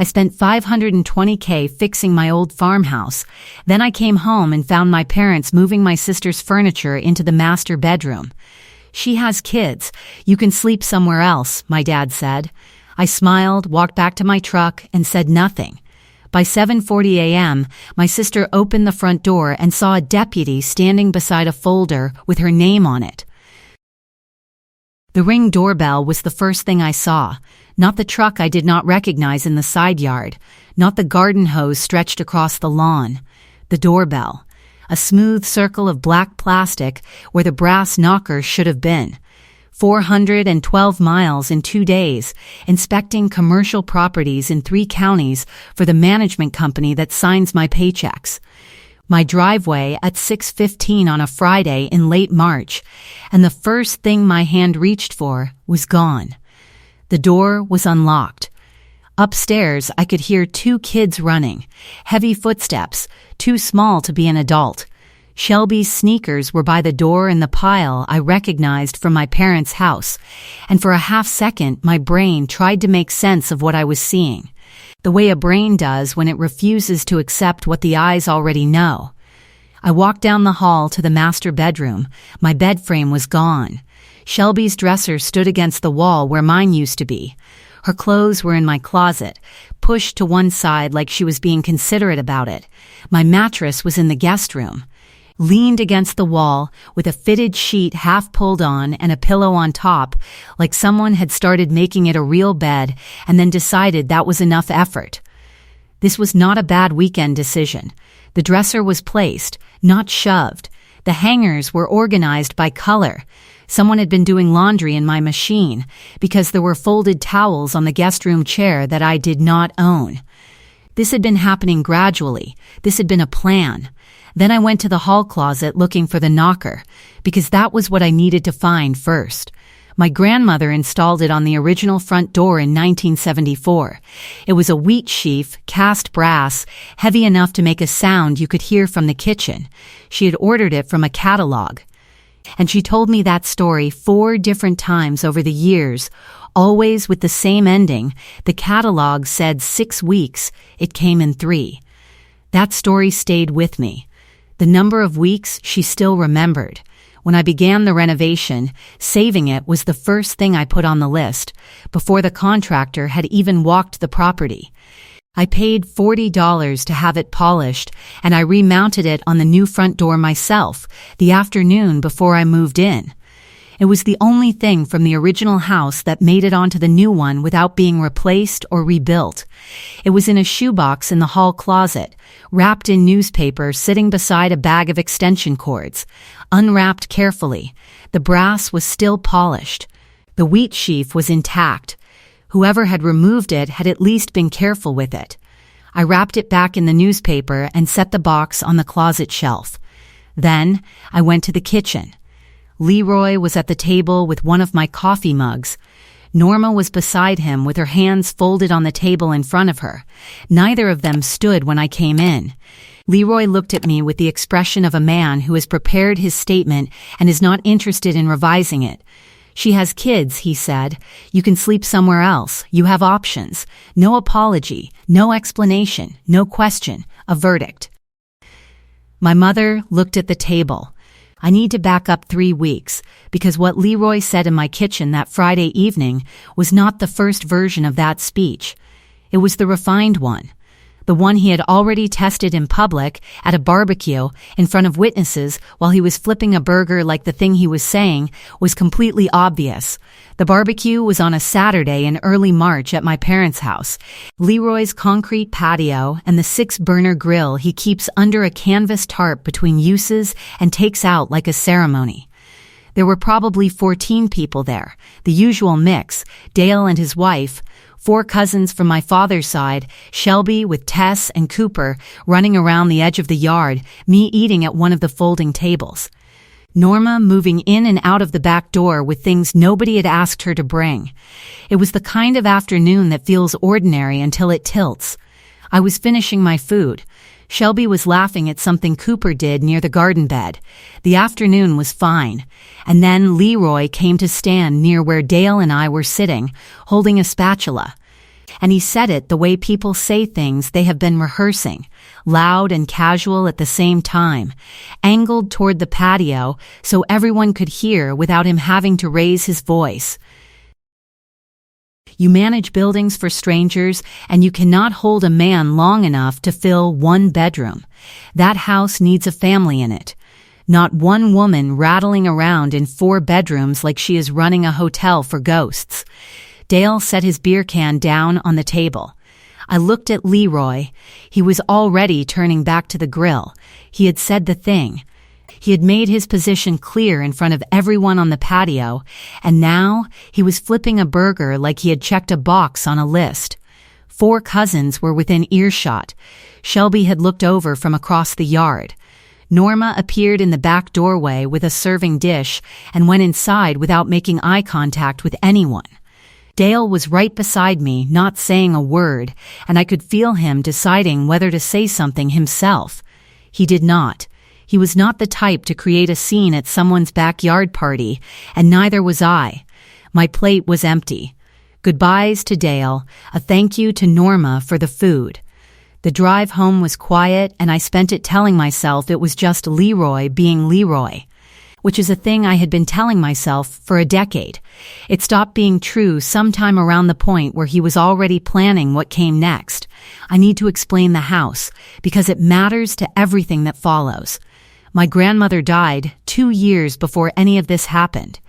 I spent $520K fixing my old farmhouse. Then I came home and found my parents moving my sister's furniture into the master bedroom. "She has kids. You can sleep somewhere else," my dad said. I smiled, walked back to my truck, and said nothing. By 7:40 a.m., my sister opened the front door and saw a deputy standing beside a folder with her name on it. The Ring doorbell was the first thing I saw, not the truck I did not recognize in the side yard, not the garden hose stretched across the lawn. The doorbell, a smooth circle of black plastic where the brass knocker should have been. 412 miles in 2 days, inspecting commercial properties in 3 counties for the management company that signs my paychecks. My driveway at 6:15 on a Friday in late March, and the first thing my hand reached for was gone. The door was unlocked. Upstairs, I could hear 2 kids running, heavy footsteps, too small to be an adult. Shelby's sneakers were by the door in the pile I recognized from my parents' house, and for a half second my brain tried to make sense of what I was seeing, the way a brain does when it refuses to accept what the eyes already know. I walked down the hall to the master bedroom. My bed frame was gone. Shelby's dresser stood against the wall where mine used to be. Her clothes were in my closet, pushed to one side like she was being considerate about it. My mattress was in the guest room, leaned against the wall with a fitted sheet half pulled on and a pillow on top, like someone had started making it a real bed and then decided that was enough effort. This was not a bad weekend decision. The dresser was placed, not shoved. The hangers were organized by color. Someone had been doing laundry in my machine because there were folded towels on the guest room chair that I did not own. This had been happening gradually. This had been a plan. Then I went to the hall closet looking for the knocker, because that was what I needed to find first. My grandmother installed it on the original front door in 1974. It was a wheat sheaf, cast brass, heavy enough to make a sound you could hear from the kitchen. She had ordered it from a catalog. And she told me that story 4 different times over the years, always with the same ending. The catalog said 6 weeks. It came in 3. That story stayed with me. The number of weeks she still remembered. When I began the renovation, saving it was the first thing I put on the list, before the contractor had even walked the property. I paid $40 to have it polished, and I remounted it on the new front door myself the afternoon before I moved in. It was the only thing from the original house that made it onto the new one without being replaced or rebuilt. It was in a shoebox in the hall closet, wrapped in newspaper sitting beside a bag of extension cords, unwrapped carefully. The brass was still polished. The wheat sheaf was intact. Whoever had removed it had at least been careful with it. I wrapped it back in the newspaper and set the box on the closet shelf. Then I went to the kitchen. Leroy was at the table with one of my coffee mugs. Norma was beside him with her hands folded on the table in front of her. Neither of them stood when I came in. Leroy looked at me with the expression of a man who has prepared his statement and is not interested in revising it. "She has kids," he said. "You can sleep somewhere else. You have options. No apology, no explanation, no question. A verdict." My mother looked at the table. I need to back up 3 weeks, because what Leroy said in my kitchen that Friday evening was not the first version of that speech. It was the refined one. The one he had already tested in public at a barbecue in front of witnesses while he was flipping a burger like the thing he was saying was completely obvious. The barbecue was on a Saturday in early March at my parents' house. Leroy's concrete patio and the 6-burner grill he keeps under a canvas tarp between uses and takes out like a ceremony. There were probably 14 people there, the usual mix, Dale and his wife, 4 cousins from my father's side, Shelby with Tess and Cooper running around the edge of the yard, me eating at one of the folding tables. Norma moving in and out of the back door with things nobody had asked her to bring. It was the kind of afternoon that feels ordinary until it tilts. I was finishing my food. Shelby was laughing at something Cooper did near the garden bed. The afternoon was fine. And then Leroy came to stand near where Dale and I were sitting, holding a spatula. And he said it the way people say things they have been rehearsing, loud and casual at the same time, angled toward the patio so everyone could hear without him having to raise his voice. You manage buildings for strangers, and you cannot hold a man long enough to fill one bedroom. That house needs a family in it. Not one woman rattling around in 4 bedrooms like she is running a hotel for ghosts. Dale set his beer can down on the table. I looked at Leroy. He was already turning back to the grill. He had said the thing. He had made his position clear in front of everyone on the patio, and now he was flipping a burger like he had checked a box on a list. 4 cousins were within earshot. Shelby had looked over from across the yard. Norma appeared in the back doorway with a serving dish and went inside without making eye contact with anyone. Dale was right beside me, not saying a word, and I could feel him deciding whether to say something himself. He did not. He was not the type to create a scene at someone's backyard party, and neither was I. My plate was empty. Goodbyes to Dale, a thank you to Norma for the food. The drive home was quiet, and I spent it telling myself it was just Leroy being Leroy, which is a thing I had been telling myself for a decade. It stopped being true sometime around the point where he was already planning what came next. I need to explain the house, because it matters to everything that follows. My grandmother died 2 years before any of this happened.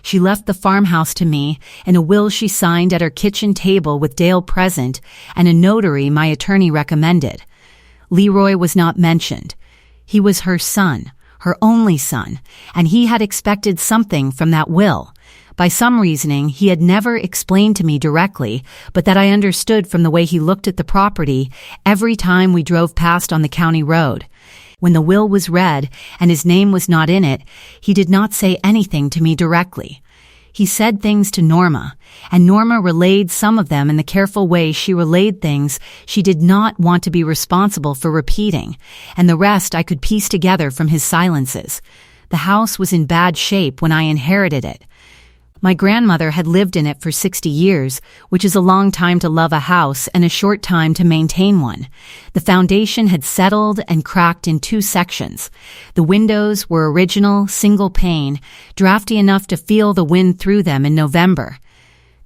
She left the farmhouse to me in a will she signed at her kitchen table with Dale present and a notary my attorney recommended. Leroy was not mentioned. He was her son, her only son, and he had expected something from that will. By some reasoning he had never explained to me directly, but that I understood from the way he looked at the property every time we drove past on the county road. When the will was read and his name was not in it, he did not say anything to me directly. He said things to Norma, and Norma relayed some of them in the careful way she relayed things she did not want to be responsible for repeating, and the rest I could piece together from his silences. The house was in bad shape when I inherited it. My grandmother had lived in it for 60 years, which is a long time to love a house and a short time to maintain one. The foundation had settled and cracked in 2 sections. The windows were original, single pane, drafty enough to feel the wind through them in November.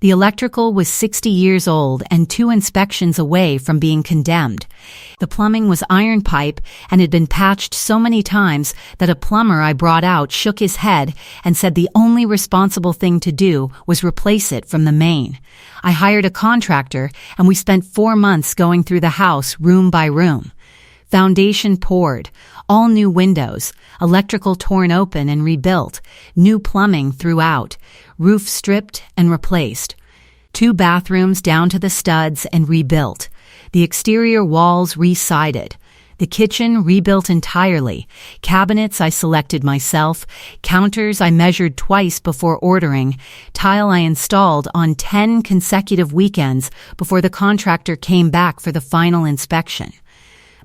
The electrical was 60 years old and 2 inspections away from being condemned. The plumbing was iron pipe and had been patched so many times that a plumber I brought out shook his head and said the only responsible thing to do was replace it from the main. I hired a contractor and we spent 4 months going through the house room by room. Foundation poured, all new windows, electrical torn open and rebuilt, new plumbing throughout, roof stripped and replaced. 2 bathrooms down to the studs and rebuilt. The exterior walls re-sided. The kitchen rebuilt entirely. Cabinets I selected myself. Counters I measured twice before ordering. Tile I installed on 10 consecutive weekends before the contractor came back for the final inspection.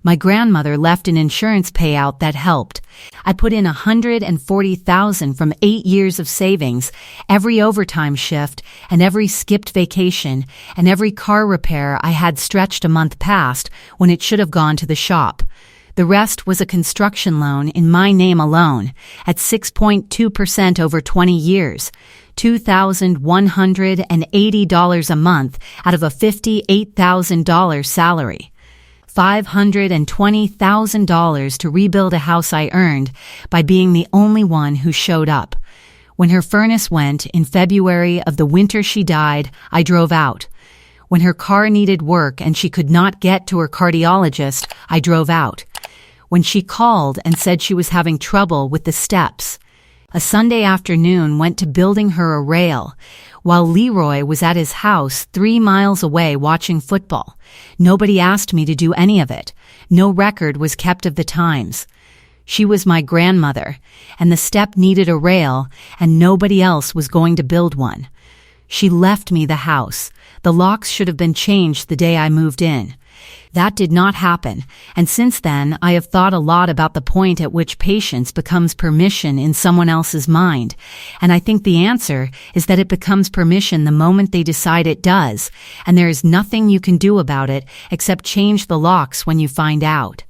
My grandmother left an insurance payout that helped. I put in $140,000 from 8 years of savings, every overtime shift, and every skipped vacation, and every car repair I had stretched a month past when it should have gone to the shop. The rest was a construction loan in my name alone, at 6.2% over 20 years. $2,180 a month out of a $58,000 salary. $520,000 to rebuild a house I earned by being the only one who showed up. When her furnace went in February of the winter she died, I drove out. When her car needed work and she could not get to her cardiologist, I drove out. When she called and said she was having trouble with the steps. A Sunday afternoon went to building her a rail, while Leroy was at his house 3 miles away watching football. Nobody asked me to do any of it. No record was kept of the times. She was my grandmother, and the step needed a rail, and nobody else was going to build one. She left me the house. The locks should have been changed the day I moved in. That did not happen, and since then I have thought a lot about the point at which patience becomes permission in someone else's mind, and I think the answer is that it becomes permission the moment they decide it does, and there is nothing you can do about it except change the locks when you find out.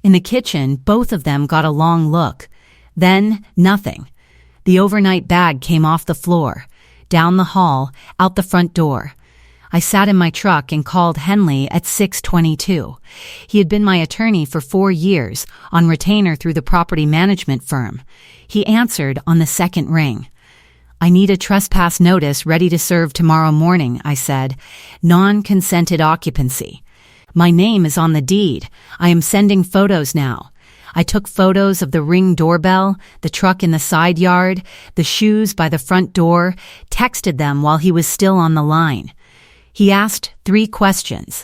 In the kitchen, both of them got a long look. Then, nothing. The overnight bag came off the floor, down the hall, out the front door. I sat in my truck and called Henley at 6:22. He had been my attorney for 4 years, on retainer through the property management firm. He answered on the second ring. "I need a trespass notice ready to serve tomorrow morning," I said. "Non-consented occupancy. My name is on the deed. I am sending photos now." I took photos of the Ring doorbell, the truck in the side yard, the shoes by the front door, texted them while he was still on the line. He asked 3 questions.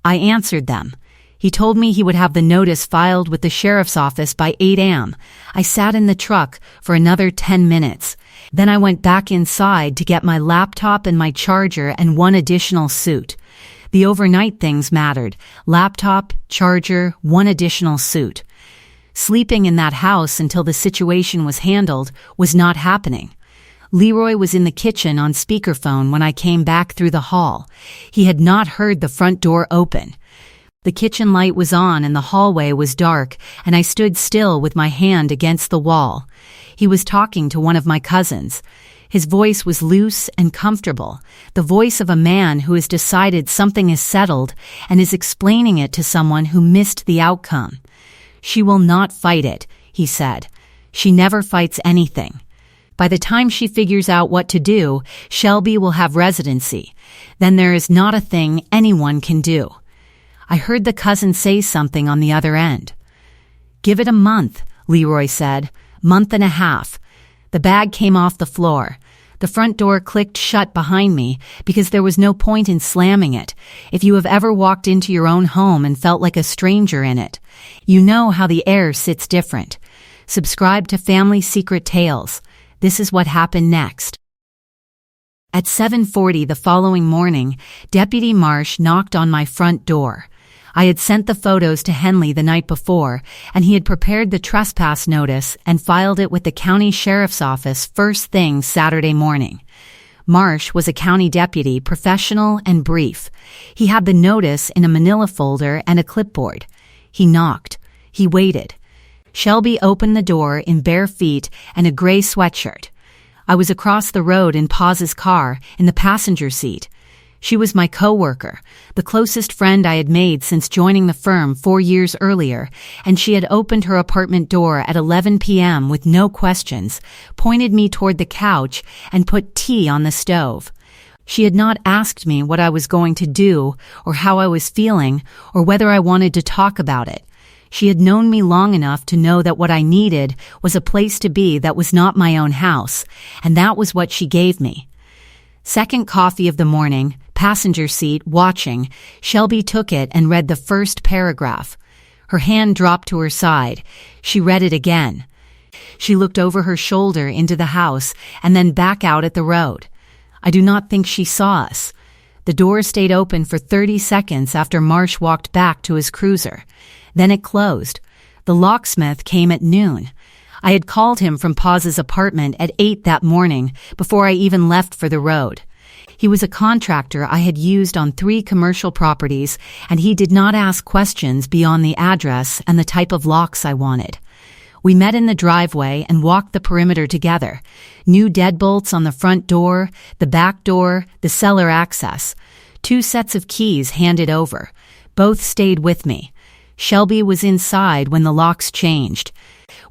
I answered them. He told me he would have the notice filed with the sheriff's office by 8 a.m. I sat in the truck for another 10 minutes. Then I went back inside to get my laptop and my charger and 1 additional suit. The overnight things mattered. Laptop, charger, 1 additional suit. Sleeping in that house until the situation was handled was not happening. Leroy was in the kitchen on speakerphone when I came back through the hall. He had not heard the front door open. The kitchen light was on and the hallway was dark, and I stood still with my hand against the wall. He was talking to one of my cousins. His voice was loose and comfortable, the voice of a man who has decided something is settled and is explaining it to someone who missed the outcome. "She will not fight it," he said. "She never fights anything. By the time she figures out what to do, Shelby will have residency. Then there is not a thing anyone can do." I heard the cousin say something on the other end. "Give it a month," Leroy said. "Month and a half." The bag came off the floor. The front door clicked shut behind me because there was no point in slamming it. If you have ever walked into your own home and felt like a stranger in it, you know how the air sits different. Subscribe to Family Secret Tales. This is what happened next. At 7:40 the following morning, Deputy Marsh knocked on my front door. I had sent the photos to Henley the night before, and he had prepared the trespass notice and filed it with the county sheriff's office first thing Saturday morning. Marsh was a county deputy, professional and brief. He had the notice in a manila folder and a clipboard. He knocked. He waited. Shelby opened the door in bare feet and a gray sweatshirt. I was across the road in Paz's car, in the passenger seat. She was my co-worker, the closest friend I had made since joining the firm 4 years earlier, and she had opened her apartment door at 11 p.m. with no questions, pointed me toward the couch, and put tea on the stove. She had not asked me what I was going to do, or how I was feeling, or whether I wanted to talk about it. She had known me long enough to know that what I needed was a place to be that was not my own house, and that was what she gave me. Second coffee of the morning, passenger seat, watching, Shelby took it and read the first paragraph. Her hand dropped to her side. She read it again. She looked over her shoulder into the house and then back out at the road. I do not think she saw us. The door stayed open for 30 seconds after Marsh walked back to his cruiser. Then it closed. The locksmith came at noon. I had called him from Paz's apartment at 8 that morning before I even left for the road. He was a contractor I had used on 3 commercial properties, and he did not ask questions beyond the address and the type of locks I wanted. We met in the driveway and walked the perimeter together. New deadbolts on the front door, the back door, the cellar access. 2 sets of keys handed over. Both stayed with me. Shelby was inside when the locks changed,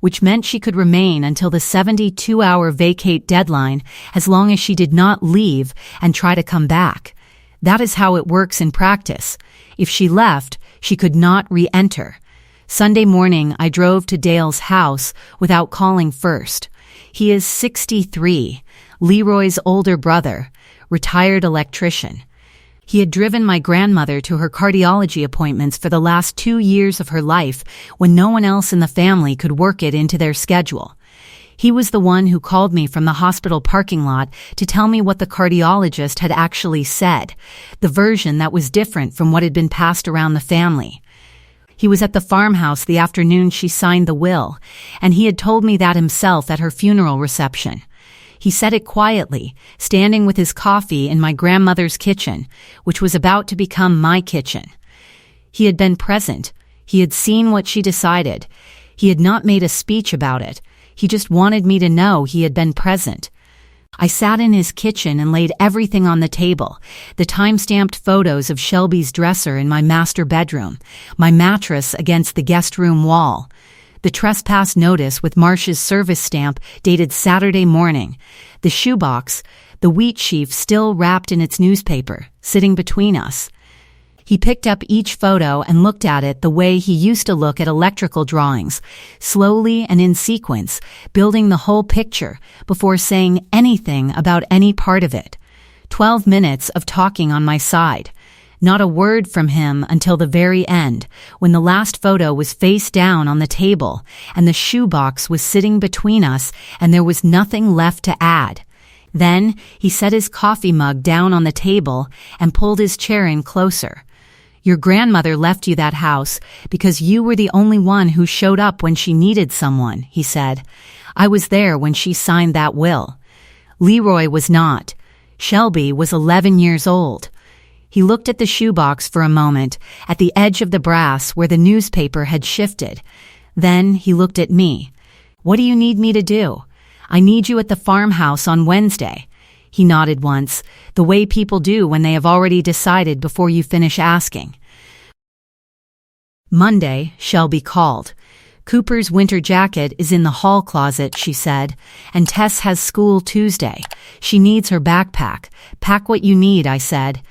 which meant she could remain until the 72-hour vacate deadline as long as she did not leave and try to come back. That is how it works in practice. If she left, she could not re-enter. Sunday morning, I drove to Dale's house without calling first. He is 63, Leroy's older brother, retired electrician. He had driven my grandmother to her cardiology appointments for the last 2 years of her life when no one else in the family could work it into their schedule. He was the one who called me from the hospital parking lot to tell me what the cardiologist had actually said, the version that was different from what had been passed around the family. He was at the farmhouse the afternoon she signed the will, and he had told me that himself at her funeral reception. He said it quietly, standing with his coffee in my grandmother's kitchen, which was about to become my kitchen. He had been present. He had seen what she decided. He had not made a speech about it. He just wanted me to know he had been present. I sat in his kitchen and laid everything on the table, the time-stamped photos of Shelby's dresser in my master bedroom, my mattress against the guest room wall, the trespass notice with Marsh's service stamp dated Saturday morning, the shoebox, the wheat sheaf still wrapped in its newspaper, sitting between us. He picked up each photo and looked at it the way he used to look at electrical drawings, slowly and in sequence, building the whole picture before saying anything about any part of it. 12 minutes of talking on my side. Not a word from him until the very end, when the last photo was face down on the table and the shoebox was sitting between us and there was nothing left to add. Then he set his coffee mug down on the table and pulled his chair in closer. Your grandmother left you that house because you were the only one who showed up when she needed someone, he said. I was there when she signed that will. Leroy was not. Shelby was 11 years old. He looked at the shoebox for a moment, at the edge of the brass where the newspaper had shifted. Then he looked at me. What do you need me to do? I need you at the farmhouse on Wednesday. He nodded once, the way people do when they have already decided before you finish asking. Monday, Shelby called. Cooper's winter jacket is in the hall closet, she said, and Tess has school Tuesday. She needs her backpack. Pack what you need, I said.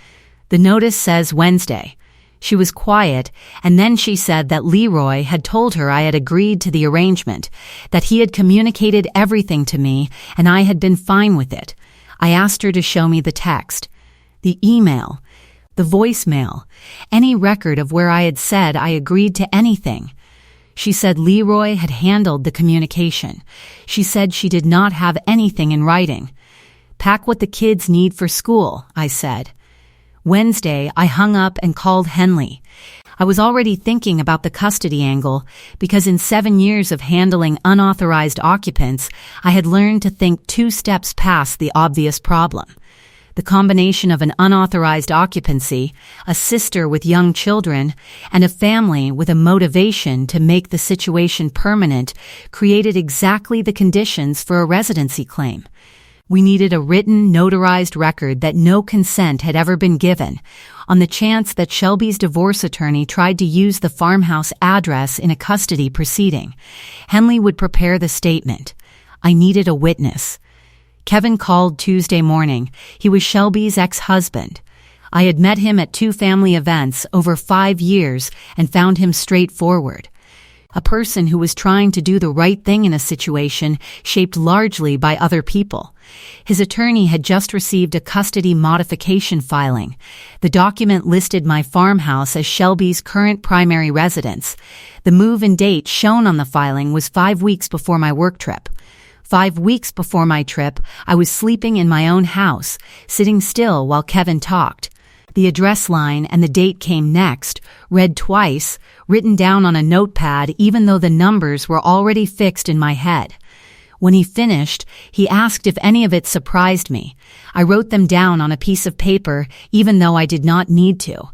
The notice says Wednesday. She was quiet, and then she said that Leroy had told her I had agreed to the arrangement, that he had communicated everything to me, and I had been fine with it. I asked her to show me the text, the email, the voicemail, any record of where I had said I agreed to anything. She said Leroy had handled the communication. She said she did not have anything in writing. Pack what the kids need for school, I said. Wednesday, I hung up and called Henley. I was already thinking about the custody angle because in 7 years of handling unauthorized occupants, I had learned to think 2 steps past the obvious problem. The combination of an unauthorized occupancy, a sister with young children, and a family with a motivation to make the situation permanent created exactly the conditions for a residency claim. We needed a written, notarized record that no consent had ever been given, on the chance that Shelby's divorce attorney tried to use the farmhouse address in a custody proceeding. Henley would prepare the statement. I needed a witness. Kevin called Tuesday morning. He was Shelby's ex-husband. I had met him at 2 family events over 5 years and found him straightforward. A person who was trying to do the right thing in a situation shaped largely by other people. His attorney had just received a custody modification filing. The document listed my farmhouse as Shelby's current primary residence. The move-in date shown on the filing was 5 weeks before my work trip. 5 weeks before my trip, I was sleeping in my own house, sitting still while Kevin talked. The address line and the date came next, read twice, written down on a notepad even though the numbers were already fixed in my head. When he finished, he asked if any of it surprised me. I wrote them down on a piece of paper even though I did not need to.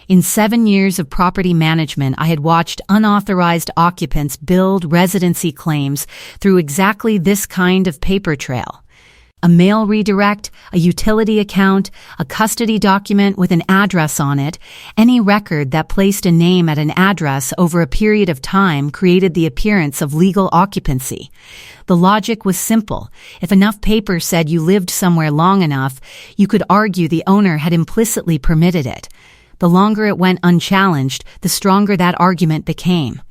In 7 years of property management, I had watched unauthorized occupants build residency claims through exactly this kind of paper trail. A mail redirect, a utility account, a custody document with an address on it, any record that placed a name at an address over a period of time created the appearance of legal occupancy. The logic was simple. If enough paper said you lived somewhere long enough, you could argue the owner had implicitly permitted it. The longer it went unchallenged, the stronger that argument became.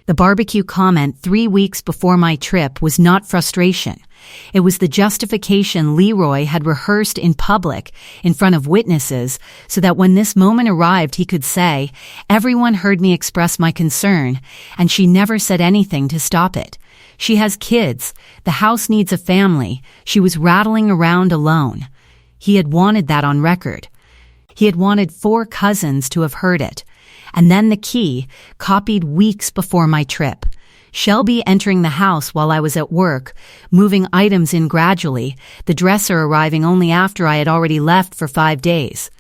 The barbecue comment 3 weeks before my trip was not frustration. It was the justification Leroy had rehearsed in public, in front of witnesses, so that when this moment arrived he could say, everyone heard me express my concern, and she never said anything to stop it. She has kids. The house needs a family. She was rattling around alone. He had wanted that on record. He had wanted 4 cousins to have heard it. And then the key, copied weeks before my trip. Shelby entering the house while I was at work, moving items in gradually, the dresser arriving only after I had already left for 5 days.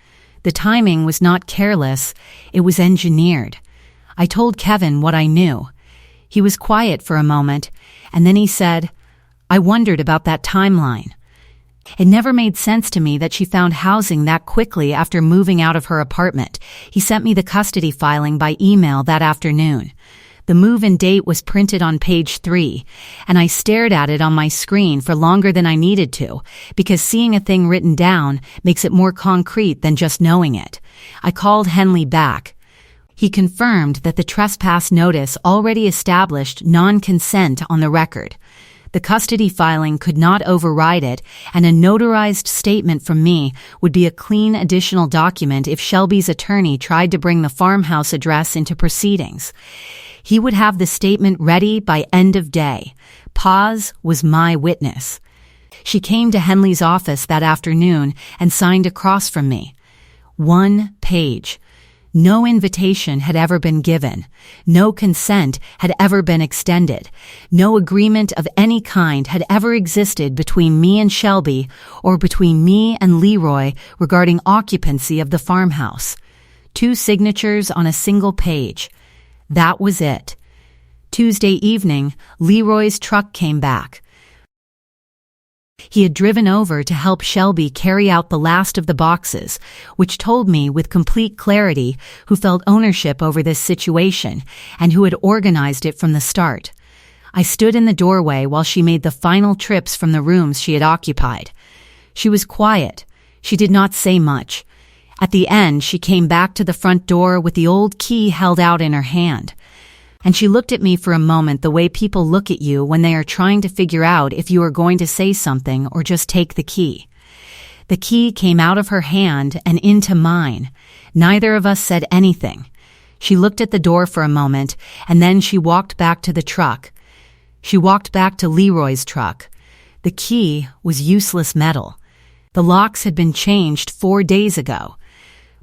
The timing was not careless, it was engineered. I told Kevin what I knew. He was quiet for a moment, and then he said, "I wondered about that timeline." It never made sense to me that she found housing that quickly after moving out of her apartment. He sent me the custody filing by email that afternoon. The move-in date was printed on page 3, and I stared at it on my screen for longer than I needed to, because seeing a thing written down makes it more concrete than just knowing it. I called Henley back. He confirmed that the trespass notice already established non-consent on the record. The custody filing could not override it, and a notarized statement from me would be a clean additional document if Shelby's attorney tried to bring the farmhouse address into proceedings. He would have the statement ready by end of day. Paz was my witness. She came to Henley's office that afternoon and signed across from me. 1 page. No invitation had ever been given. No consent had ever been extended. No agreement of any kind had ever existed between me and Shelby or between me and Leroy regarding occupancy of the farmhouse. 2 signatures on a single page. That was it. Tuesday evening, Leroy's truck came back. He had driven over to help Shelby carry out the last of the boxes, which told me with complete clarity who felt ownership over this situation and who had organized it from the start. I stood in the doorway while she made the final trips from the rooms she had occupied. She was quiet. She did not say much. At the end, she came back to the front door with the old key held out in her hand. And she looked at me for a moment the way people look at you when they are trying to figure out if you are going to say something or just take the key. The key came out of her hand and into mine. Neither of us said anything. She looked at the door for a moment, and then she walked back to the truck. She walked back to Leroy's truck. The key was useless metal. The locks had been changed 4 days ago.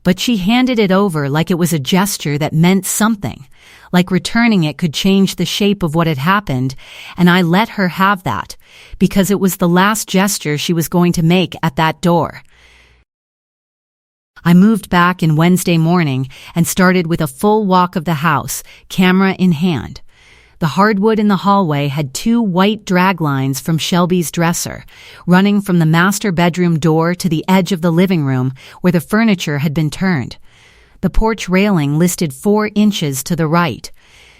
But she handed it over like it was a gesture that meant something, like returning it could change the shape of what had happened, and I let her have that, because it was the last gesture she was going to make at that door. I moved back in Wednesday morning and started with a full walk of the house, camera in hand. The hardwood in the hallway had 2 white drag lines from Shelby's dresser, running from the master bedroom door to the edge of the living room where the furniture had been turned. The porch railing listed 4 inches to the right.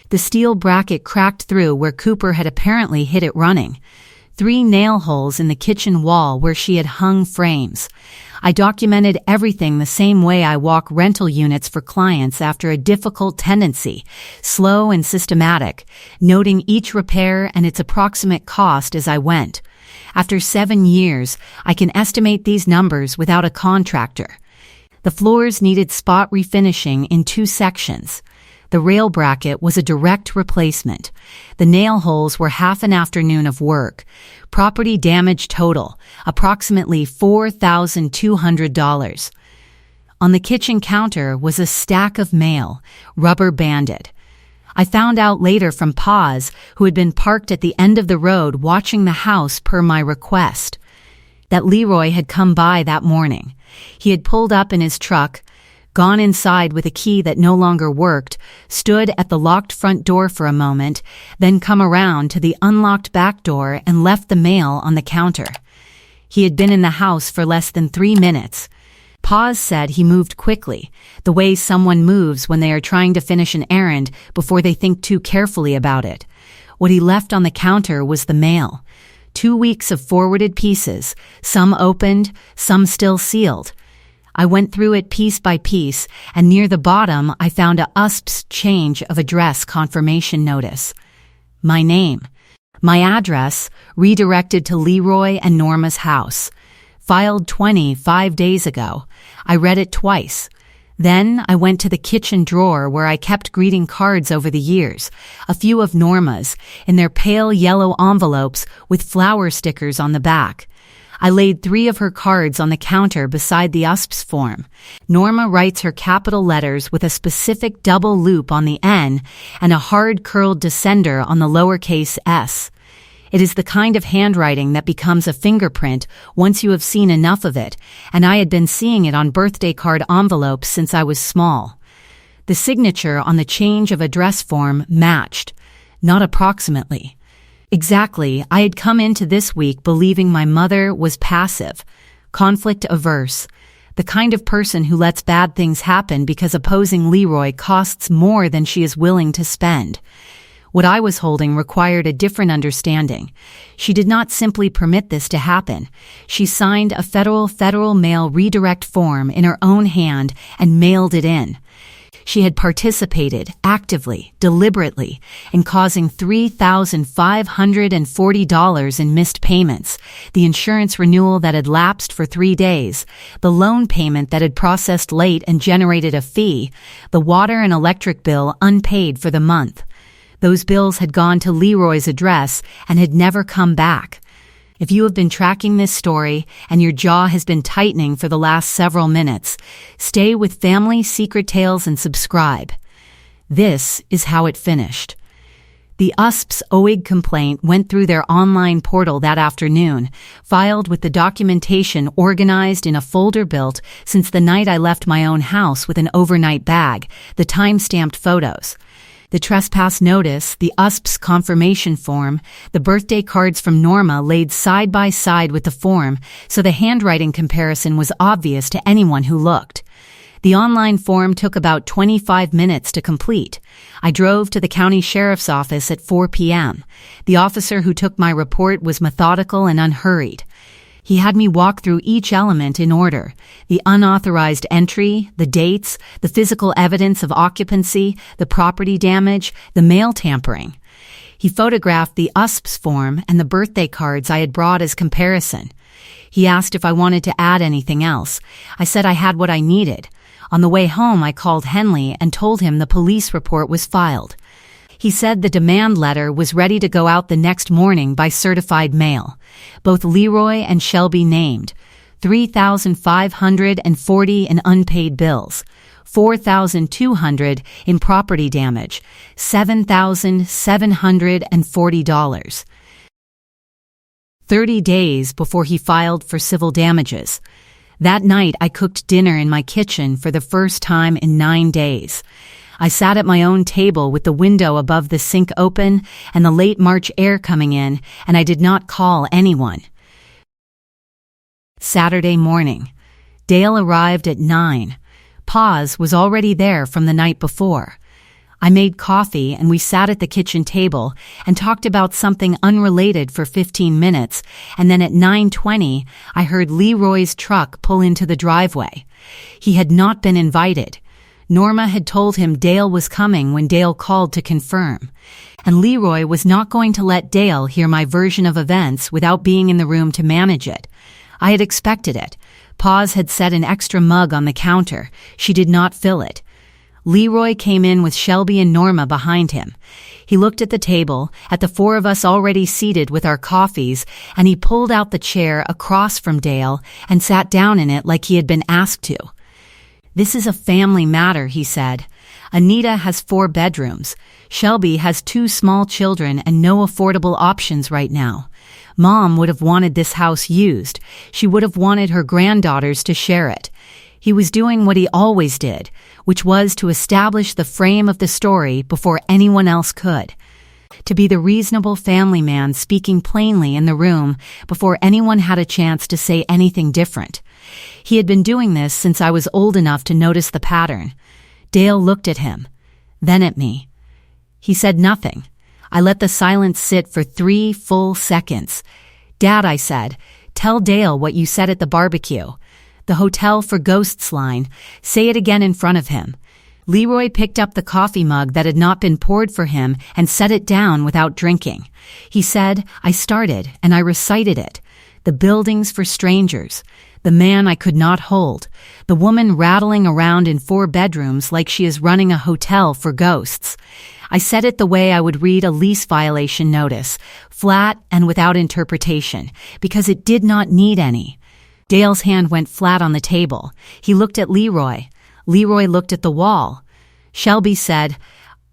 The steel bracket cracked through where Cooper had apparently hit it running. 3 nail holes in the kitchen wall where she had hung frames. I documented everything the same way I walk rental units for clients after a difficult tendency, slow and systematic, noting each repair and its approximate cost as I went. After 7 years, I can estimate these numbers without a contractor. The floors needed spot refinishing in 2 sections. The rail bracket was a direct replacement. The nail holes were half an afternoon of work. Property damage total, approximately $4,200. On the kitchen counter was a stack of mail, rubber banded. I found out later from Paz, who had been parked at the end of the road watching the house per my request, that Leroy had come by that morning. He had pulled up in his truck, gone inside with a key that no longer worked, stood at the locked front door for a moment, then come around to the unlocked back door and left the mail on the counter. He had been in the house for less than 3 minutes. Paz said he moved quickly, the way someone moves when they are trying to finish an errand before they think too carefully about it. What he left on the counter was the mail. 2 weeks of forwarded pieces, some opened, some still sealed. I went through it piece by piece, and near the bottom I found a USPS change of address confirmation notice. My name. My address, redirected to Leroy and Norma's house. Filed 25 days ago. I read it twice. Then I went to the kitchen drawer where I kept greeting cards over the years, a few of Norma's, in their pale yellow envelopes with flower stickers on the back. I laid 3 of her cards on the counter beside the USPS form. Norma writes her capital letters with a specific double loop on the N and a hard curled descender on the lowercase s. It is the kind of handwriting that becomes a fingerprint once you have seen enough of it, and I had been seeing it on birthday card envelopes since I was small. The signature on the change of address form matched, not approximately. Exactly, I had come into this week believing my mother was passive, conflict-averse, the kind of person who lets bad things happen because opposing Leroy costs more than she is willing to spend. What I was holding required a different understanding. She did not simply permit this to happen. She signed a federal mail redirect form in her own hand and mailed it in. She had participated actively, deliberately, in causing $3,540 in missed payments, the insurance renewal that had lapsed for 3 days, the loan payment that had processed late and generated a fee, the water and electric bill unpaid for the month. Those bills had gone to Leroy's address and had never come back. If you have been tracking this story and your jaw has been tightening for the last several minutes, stay with Family Secret Tales and subscribe. This is how it finished. The USPS OIG complaint went through their online portal that afternoon, filed with the documentation organized in a folder built since the night I left my own house with an overnight bag, the time-stamped photos. The trespass notice, the USPS confirmation form, the birthday cards from Norma laid side by side with the form, so the handwriting comparison was obvious to anyone who looked. The online form took about 25 minutes to complete. I drove to the county sheriff's office at 4 p.m. The officer who took my report was methodical and unhurried. He had me walk through each element in order: the unauthorized entry, the dates, the physical evidence of occupancy, the property damage, the mail tampering. He photographed the USPS form and the birthday cards I had brought as comparison. He asked if I wanted to add anything else. I said I had what I needed. On the way home, I called Henley and told him the police report was filed. He said the demand letter was ready to go out the next morning by certified mail. Both Leroy and Shelby named $3,540 in unpaid bills, $4,200 in property damage, $7,740. 30 days before he filed for civil damages. That night I cooked dinner in my kitchen for the first time in 9 days. I sat at my own table with the window above the sink open and the late March air coming in, and I did not call anyone. Saturday morning. Dale arrived at 9. Paz was already there from the night before. I made coffee and we sat at the kitchen table and talked about something unrelated for 15 minutes, and then at 9:20 I heard Leroy's truck pull into the driveway. He had not been invited. Norma had told him Dale was coming when Dale called to confirm, and Leroy was not going to let Dale hear my version of events without being in the room to manage it. I had expected it. Paz had set an extra mug on the counter. She did not fill it. Leroy came in with Shelby and Norma behind him. He looked at the table, at the 4 of us already seated with our coffees, and he pulled out the chair across from Dale and sat down in it like he had been asked to. "This is a family matter," he said. "Anita has 4 bedrooms. Shelby has 2 small children and no affordable options right now. Mom would have wanted this house used. She would have wanted her granddaughters to share it." He was doing what he always did, which was to establish the frame of the story before anyone else could. To be the reasonable family man speaking plainly in the room before anyone had a chance to say anything different. He had been doing this since I was old enough to notice the pattern. Dale looked at him, then at me. He said nothing. I let the silence sit for 3 full seconds. "Dad," I said, "tell Dale what you said at the barbecue. The Hotel for Ghosts line. Say it again in front of him." Leroy picked up the coffee mug that had not been poured for him and set it down without drinking. He said, "I started, and I recited it. The buildings for strangers. The man I could not hold. The woman rattling around in 4 bedrooms like she is running a hotel for ghosts. I said it the way I would read a lease violation notice, flat and without interpretation, because it did not need any. Dale's hand went flat on the table. He looked at Leroy. Leroy looked at the wall. Shelby said,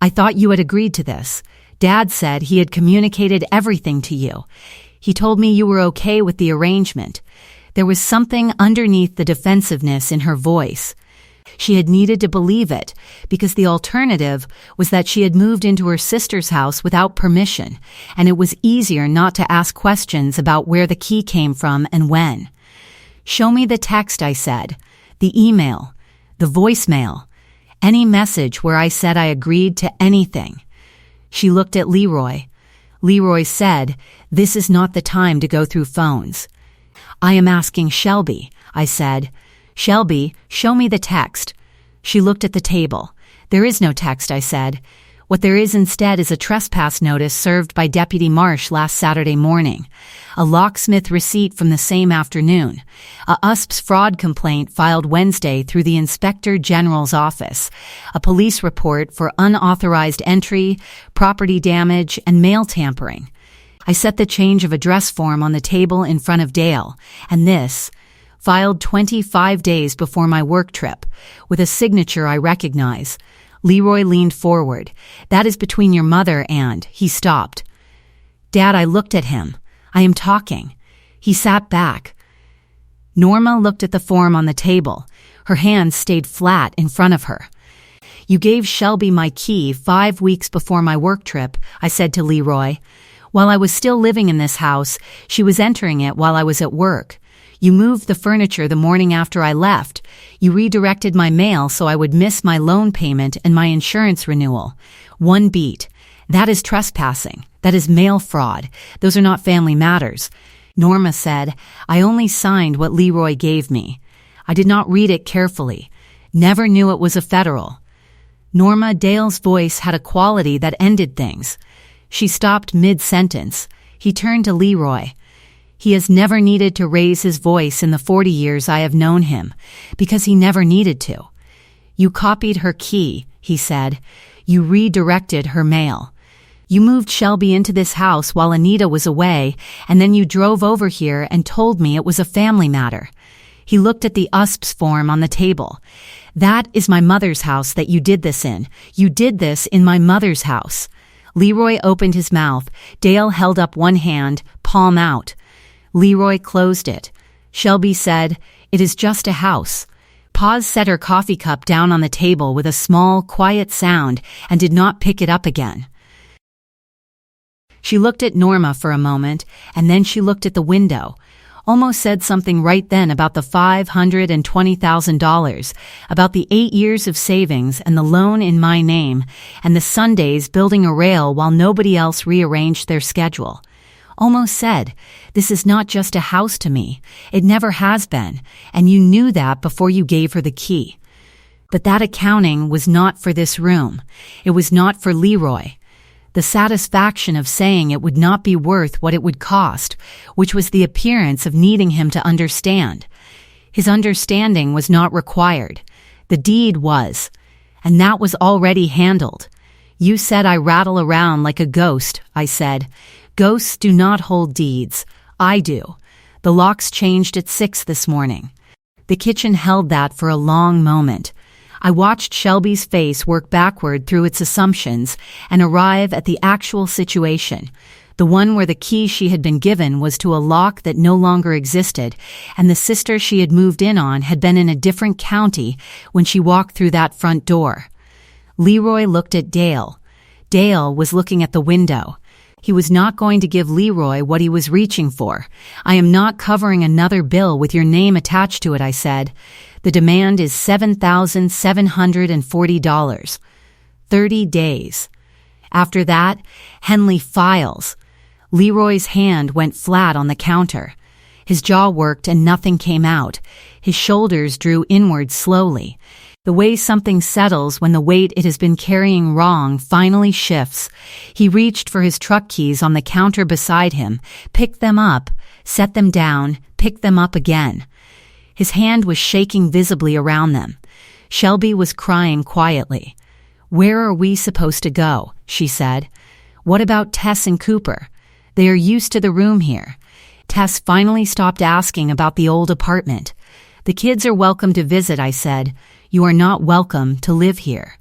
"I thought you had agreed to this. Dad said he had communicated everything to you. He told me you were okay with the arrangement." There was something underneath the defensiveness in her voice. She had needed to believe it, because the alternative was that she had moved into her sister's house without permission, and it was easier not to ask questions about where the key came from and when. "Show me the text," I said. "The email. The voicemail. Any message where I said I agreed to anything." She looked at Leroy. Leroy said, "This is not the time to go through phones." "I am asking Shelby," I said. "Shelby, show me the text." She looked at the table. "There is no text," I said. "What there is instead is a trespass notice served by Deputy Marsh last Saturday morning, a locksmith receipt from the same afternoon, a USPS fraud complaint filed Wednesday through the Inspector General's office, a police report for unauthorized entry, property damage, and mail tampering." I set the change of address form on the table in front of Dale, and this, filed 25 days before my work trip, with a signature I recognize. Leroy leaned forward. "That is between your mother and—" He stopped. "Dad," I looked at him. "I am talking." He sat back. Norma looked at the form on the table. Her hands stayed flat in front of her. "You gave Shelby my key 5 weeks before my work trip," I said to Leroy. "While I was still living in this house, she was entering it while I was at work. You moved the furniture the morning after I left. You redirected my mail so I would miss my loan payment and my insurance renewal. 1 beat. That is trespassing. That is mail fraud. Those are not family matters." Norma said, "I only signed what Leroy gave me. I did not read it carefully. Never knew it was a federal." Norma Dale's voice had a quality that ended things. She stopped mid-sentence. He turned to Leroy. "He has never needed to raise his voice in the 40 years I have known him, because he never needed to. You copied her key," he said. "You redirected her mail. You moved Shelby into this house while Anita was away, and then you drove over here and told me it was a family matter." He looked at the USPS form on the table. "That is my mother's house that you did this in. You did this in my mother's house." Leroy opened his mouth. Dale held up one hand, palm out. Leroy closed it. Shelby said, "It is just a house." Paz set her coffee cup down on the table with a small, quiet sound and did not pick it up again. She looked at Norma for a moment, and then she looked at the window. Almost said something right then about the $520,000, about the 8 years of savings and the loan in my name, and the Sundays building a rail while nobody else rearranged their schedule. Almost said, "This is not just a house to me. It never has been, and you knew that before you gave her the key." But that accounting was not for this room. It was not for Leroy. The satisfaction of saying it would not be worth what it would cost, which was the appearance of needing him to understand. His understanding was not required. The deed was, and that was already handled. "You said I rattle around like a ghost," I said. "Ghosts do not hold deeds. I do. The locks changed at 6 this morning." The kitchen held that for a long moment. I watched Shelby's face work backward through its assumptions and arrive at the actual situation, the one where the key she had been given was to a lock that no longer existed, and the sister she had moved in on had been in a different county when she walked through that front door. Leroy looked at Dale. Dale was looking at the window. He was not going to give Leroy what he was reaching for. "I am not covering another bill with your name attached to it," I said. "The demand is $7,740. 30 days. After that, Henley files." Leroy's hand went flat on the counter. His jaw worked and nothing came out. His shoulders drew inward slowly. The way something settles when the weight it has been carrying wrong finally shifts. He reached for his truck keys on the counter beside him, picked them up, set them down, picked them up again. His hand was shaking visibly around them. Shelby was crying quietly. "Where are we supposed to go?" she said. "What about Tess and Cooper? They are used to the room here." Tess finally stopped asking about the old apartment. "The kids are welcome to visit," I said. "You are not welcome to live here."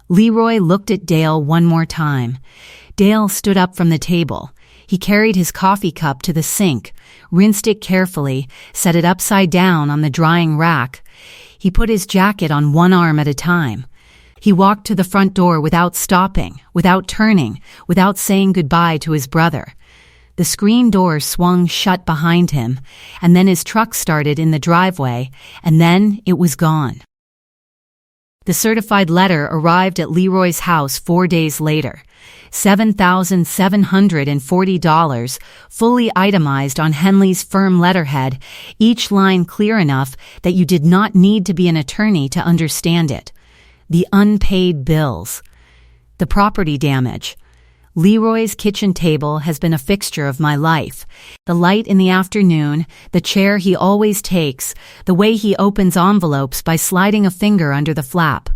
Leroy looked at Dale one more time. Dale stood up from the table. He carried his coffee cup to the sink, rinsed it carefully, set it upside down on the drying rack. He put his jacket on one arm at a time. He walked to the front door without stopping, without turning, without saying goodbye to his brother. The screen door swung shut behind him, and then his truck started in the driveway, and then it was gone. The certified letter arrived at Leroy's house 4 days later. $7,740, fully itemized on Henley's firm letterhead, each line clear enough that you did not need to be an attorney to understand it. The unpaid bills. The property damage. Leroy's kitchen table has been a fixture of my life. The light in the afternoon, the chair he always takes, the way he opens envelopes by sliding a finger under the flap.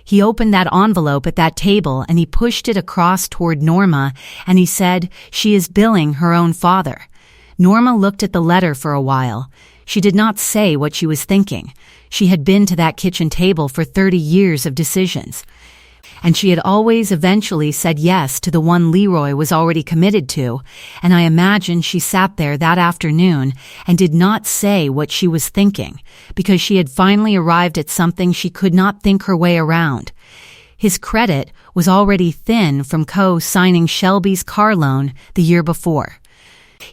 He opened that envelope at that table and he pushed it across toward Norma and he said, "She is billing her own father." Norma looked at the letter for a while. She did not say what she was thinking. She had been to that kitchen table for 30 years of decisions. And she had always eventually said yes to the one Leroy was already committed to, and I imagine she sat there that afternoon and did not say what she was thinking, because she had finally arrived at something she could not think her way around. His credit was already thin from co-signing Shelby's car loan the year before.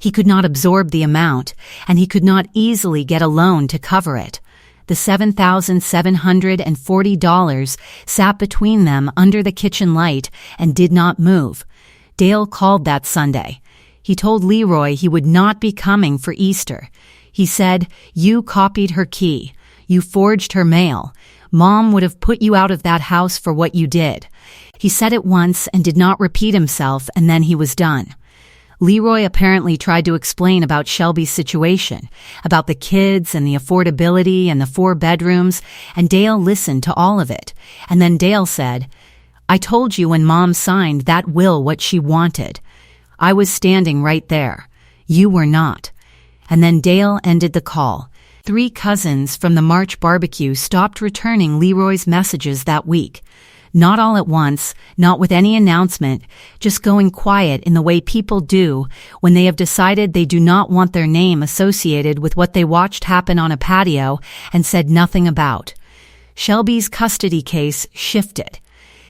He could not absorb the amount, and he could not easily get a loan to cover it. The $7,740 sat between them under the kitchen light and did not move. Dale called that Sunday. He told Leroy he would not be coming for Easter. He said, "You copied her key. You forged her mail. Mom would have put you out of that house for what you did." He said it once and did not repeat himself, and then he was done. Leroy apparently tried to explain about Shelby's situation, about the kids and the affordability and the 4 bedrooms, and Dale listened to all of it. And then Dale said, "I told you when Mom signed that will what she wanted. I was standing right there. You were not." And then Dale ended the call. 3 cousins from the March barbecue stopped returning Leroy's messages that week. Not all at once, not with any announcement, just going quiet in the way people do when they have decided they do not want their name associated with what they watched happen on a patio and said nothing about. Shelby's custody case shifted.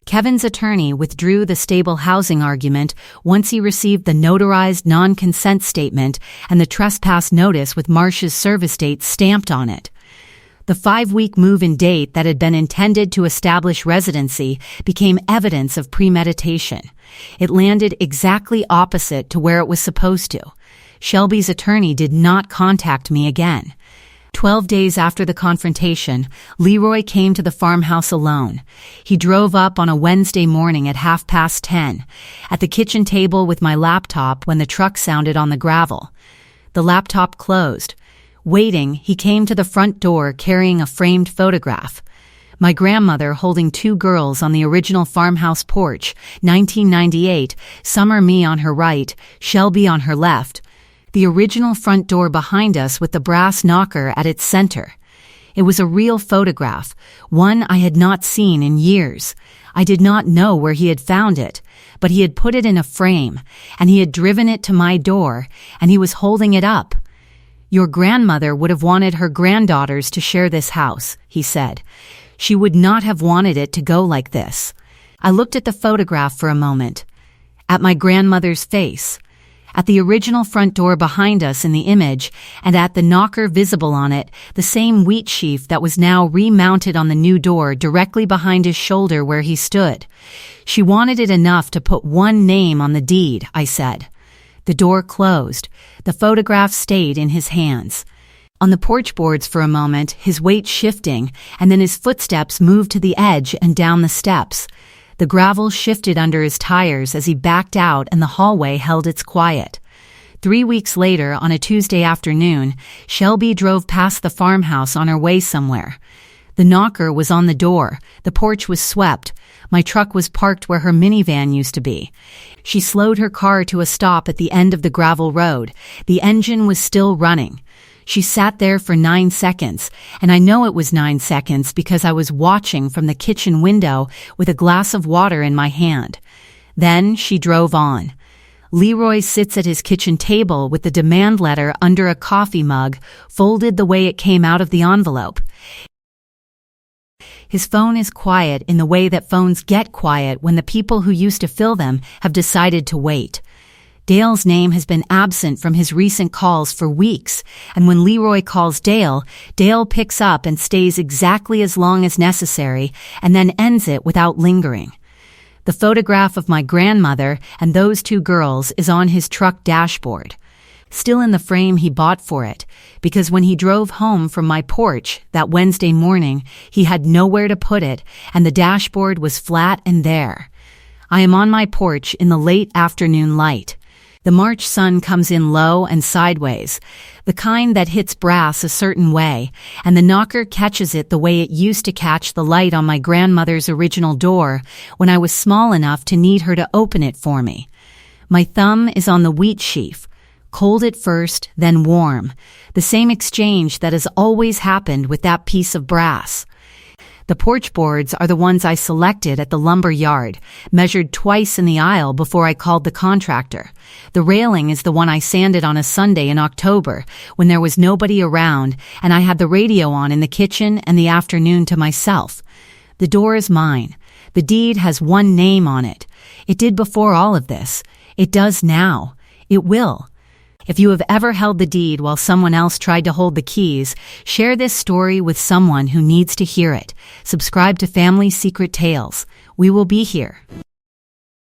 Kevin's attorney withdrew the stable housing argument once he received the notarized non-consent statement and the trespass notice with Marsh's service date stamped on it. The 5-week move-in date that had been intended to establish residency became evidence of premeditation. It landed exactly opposite to where it was supposed to. Shelby's attorney did not contact me again. 12 days after the confrontation, Leroy came to the farmhouse alone. He drove up on a Wednesday morning at 10:30, at the kitchen table with my laptop when the truck sounded on the gravel. The laptop closed. Waiting, he came to the front door carrying a framed photograph. My grandmother holding 2 girls on the original farmhouse porch, 1998, Summer me on her right, Shelby on her left. The original front door behind us with the brass knocker at its center. It was a real photograph, one I had not seen in years. I did not know where he had found it, but he had put it in a frame, and he had driven it to my door, and he was holding it up. "Your grandmother would have wanted her granddaughters to share this house," he said. "She would not have wanted it to go like this." I looked at the photograph for a moment, at my grandmother's face, at the original front door behind us in the image, and at the knocker visible on it, the same wheat sheaf that was now remounted on the new door directly behind his shoulder where he stood. "She wanted it enough to put one name on the deed," I said. The door closed. The photograph stayed in his hands. On the porch boards for a moment, his weight shifting, and then his footsteps moved to the edge and down the steps. The gravel shifted under his tires as he backed out and the hallway held its quiet. 3 weeks later, on a Tuesday afternoon, Shelby drove past the farmhouse on her way somewhere. The knocker was on the door, the porch was swept, my truck was parked where her minivan used to be. She slowed her car to a stop at the end of the gravel road. The engine was still running. She sat there for 9 seconds, and I know it was 9 seconds because I was watching from the kitchen window with a glass of water in my hand. Then she drove on. Leroy sits at his kitchen table with the demand letter under a coffee mug, folded the way it came out of the envelope. His phone is quiet in the way that phones get quiet when the people who used to fill them have decided to wait. Dale's name has been absent from his recent calls for weeks, and when Leroy calls Dale, Dale picks up and stays exactly as long as necessary and then ends it without lingering. The photograph of my grandmother and those 2 girls is on his truck dashboard, still in the frame he bought for it, because when he drove home from my porch that Wednesday morning, he had nowhere to put it, and the dashboard was flat and there. I am on my porch in the late afternoon light. The March sun comes in low and sideways, the kind that hits brass a certain way, and the knocker catches it the way it used to catch the light on my grandmother's original door when I was small enough to need her to open it for me. My thumb is on the wheat sheaf, cold at first, then warm, the same exchange that has always happened with that piece of brass. The porch boards are the ones I selected at the lumber yard, measured twice in the aisle before I called the contractor. The railing is the one I sanded on a Sunday in October when there was nobody around and I had the radio on in the kitchen and the afternoon to myself. The door is mine. The deed has one name on it. It did before all of this. It does now. It will. If you have ever held the deed while someone else tried to hold the keys, share this story with someone who needs to hear it. Subscribe to Family Secret Tales. We will be here.